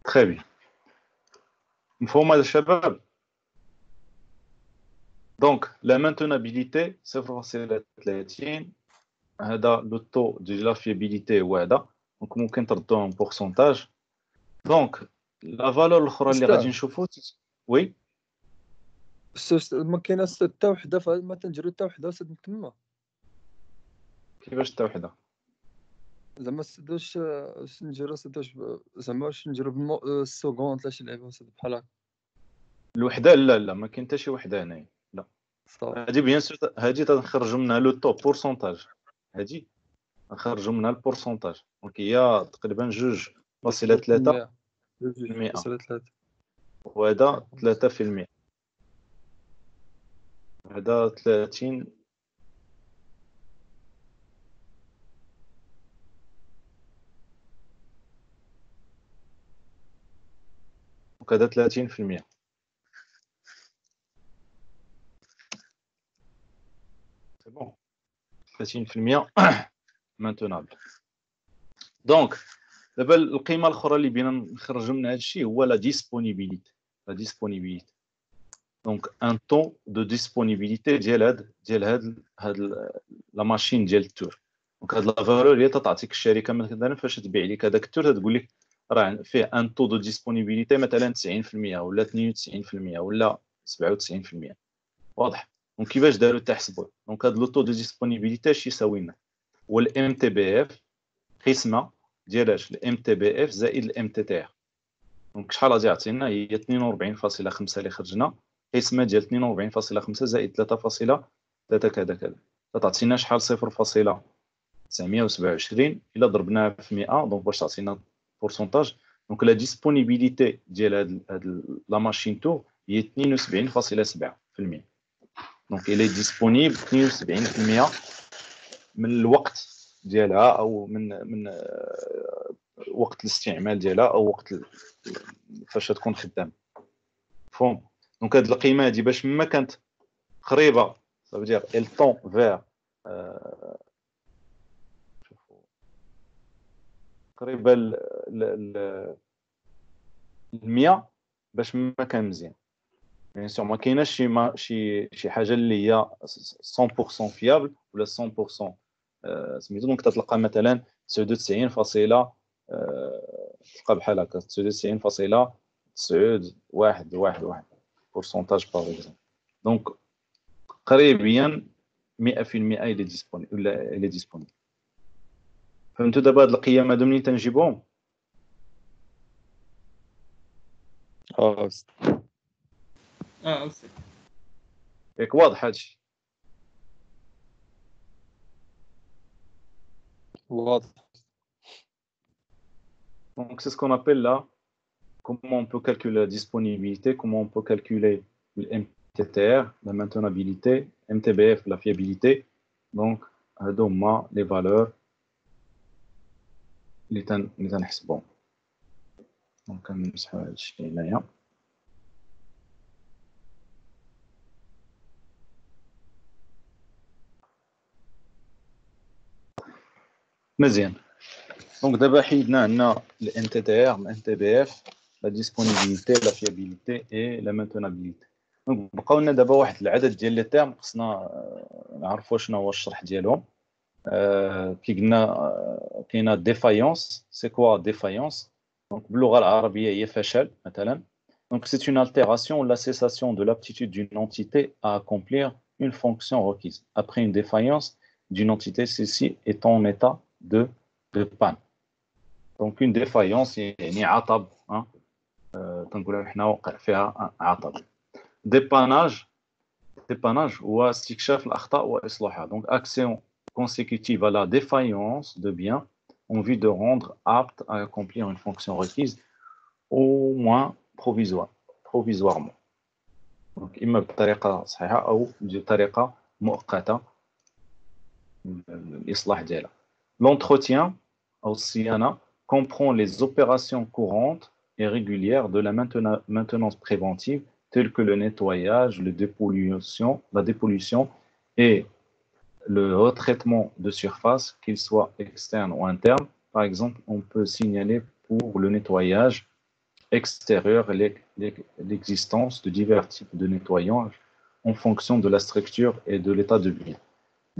تخي بيان. مفهوم هذا الشباب؟ دونك لا مانتونابيليتي 0.30 هذا لو تو دو لا فيابيليتي هو هذا، دونك ممكن تردوهم بورسونتاج. دونك لا فالور الاخرى اللي غادي نشوفوا وي ما كاينه حتى وحده ما تنجرو حتى وحده تما. كيفاش حتى وحده؟ زعما واش نجرو زعما واش نجرو بالسكوند لا شي لعبه بحال هكا. الوحده لا ما كاين حتى شي وحده هنايا، لا. هادي بيان سور هادي تنخرجوا منها لو تو بورسونتاج، هادي نخرجوا منها البورسونتاج. دونك هي تقريبا 2.3%، وهذا 3%، هذا 30 وكذا 30%. سي بون 30% مانتونابل. دونك دابا القيمه الاخرى اللي بينا نخرجوا من هذا الشيء هو لا ديسپونيبيليتي. دونك ان طون دو ديسپونيبيليتي ديال هاد لا ماشين ديال التور. دونك هاد لا فالور اللي تعطيك الشركه مثلا فاش تبيع لك هذاك التور تقول لك راه فيه ان طون دو ديسپونيبيليتي مثلا 90% ولا 92% ولا 97%. واضح؟ دونك كيفاش داروا تحسبوا؟ دونك هاد لو طون دو ديسپونيبيليتي اش يساوي لنا؟ هو الام تي بي اف قسمه ديال اش الام تي بي اف زائد الام تي تي ار. دونك شحال غادي يعطينا؟ هي 42.5 اللي خرجنا قسمه ديال 42.5 زائد 3.3 كذا تعطينا شحال؟ 0.927 الا ضربناها في 100 دونك باش تعطينا بورسونتاج. دونك لا ديسپونيبيليتي ديال هاد لا ماشين تو هي 72.7%. دونك الى ديسپونيبل 72% من الوقت ديالها او من وقت الاستعمال ديالها او وقت فاش تكون خدام. فهم؟ دونك هاد القيمه هادي باش ما كانت قريبه ça veut dire elle tend vers قريبه ل 100 باش ما كان مزيان. بيان سور ما كايناش شي حاجه اللي هي 100% فيابل ولا 100% سميتو. دونك تتلقى مثلا 99 فاصله تلقى بحال هكا 99.911 بورسونتاج باغ اكزومبل. دونك قريبيا 100% اللي ديسپونيبل ولا اللي ديسپونيبل. فهمتوا دابا هاد القيم هادو منين تنجيبوهم؟ ياك واضح هادشي؟ واضح. Donc c'est ce qu'on appelle là comment on peut calculer la disponibilité, comment on peut calculer le MTTR, la maintenabilité, MTBF, la fiabilité. Donc هادو هما les valeurs اللي تنحسبوهم. دونك كنمسحوا هادشي هنايا. مزيان. دونك دابا حيدنا عندنا الام تي تي ار الام تي بي اف لا ديسپونيبيليتي لا فيابيليتي اي لا مانتونابيليتي. دونك بقاو لنا دابا واحد العدد ديال لي تيرم خصنا نعرفوا شنو هو الشرح ديالهم. كي قلنا كاينه ديفايونس. سي كوا ديفايونس؟ دونك باللغه العربيه هي فشل مثلا. دونك c'est une altération ou la cessation de l'aptitude d'une entité à accomplir une fonction requise après une défaillance d'une entité, ceci est en état de panne. Donc une défaillance يعني عطب تنقولوا حنا وقع فيها عطب. dépannage هو استكشاف الأخطاء وإصلاحها. Donc action consécutive à la défaillance de bien en vue de rendre apte à accomplir une fonction requise au moins provisoirement. Donc إما بطريقة صحيحة أو بطريقة مؤقتة الإصلاح ديالها. L'entretien au Siana comprend les opérations courantes et régulières de la maintenance préventive telles que le nettoyage, la dépollution et le retraitement de surface, qu'il soit externe ou interne. Par exemple, on peut signaler pour le nettoyage extérieur l'existence de divers types de nettoyage en fonction de la structure et de l'état de vie,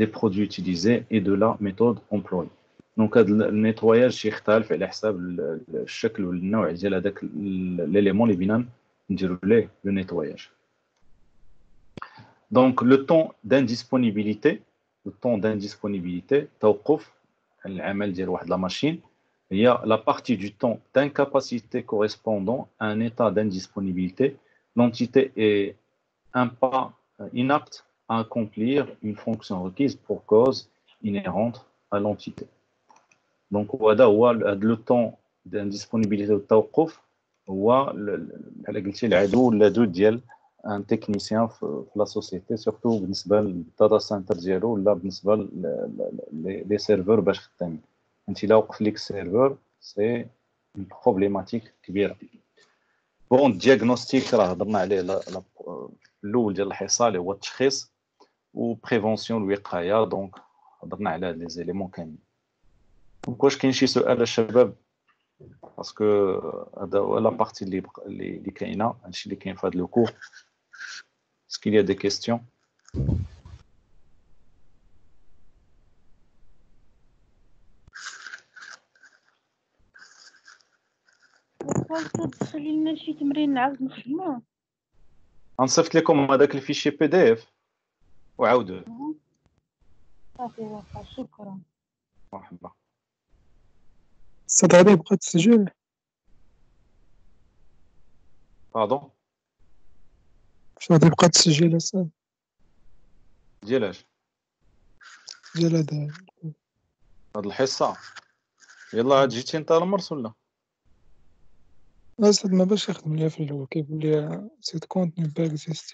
des produits utilisés et de la méthode employée. Donc, le nettoyage يختلف على حساب الشكل والنوع ديال هذاك l'élément اللي بينا نديرو ليه le nettoyage. Donc, le temps d'indisponibilité, توقف العمل ديال واحد لا ماشين, il y a la partie du temps d'incapacité correspondant à un état d'indisponibilité. L'entité est inapte à accomplir une fonction requise pour cause inhérente à l'entité. Donc, le temps d'indisponibilité والتوقف هو بحال قلتي العدو اللدود ديال ان تكنيسيان في لا سوسيتي, سورتو بالنسبه للداتا سنتر ديالو ولا بالنسبه لي سيرفور باش خدامين. انت الا وقف ليك السيرفور سي اون بروبليماتيك كبيره. بون الدياغنوستيك راه هضرنا عليه الاول ديال الحصه اللي هو التشخيص وبريفونسيون الوقايه. دونك هضرنا على هاد لي زيليمون كاملين. دونك واش كاين شي سؤال الشباب؟ باسكو هذا هو لا بارتي اللي كاينه, هادشي اللي كاين في هذا لو كور. Est-ce qu'il y a des questions? تخلي لنا شي تمرين نعاود نخدموه. غنصيفط لكم هذاك الفيشي بي دي اف وعاودوه. صافي واخا شكرا. مرحبا. الصاد غادي يبقى تسجيل. باردون واش غادي يبقى تسجيل الصاد ديال اش؟ ديال هاد الحصه. يلا عاد جيتي انت المرس ولا؟ الصاد ما باش يخدم ليا في الاول كيقول لي سيت كونتينيو با اكزيست.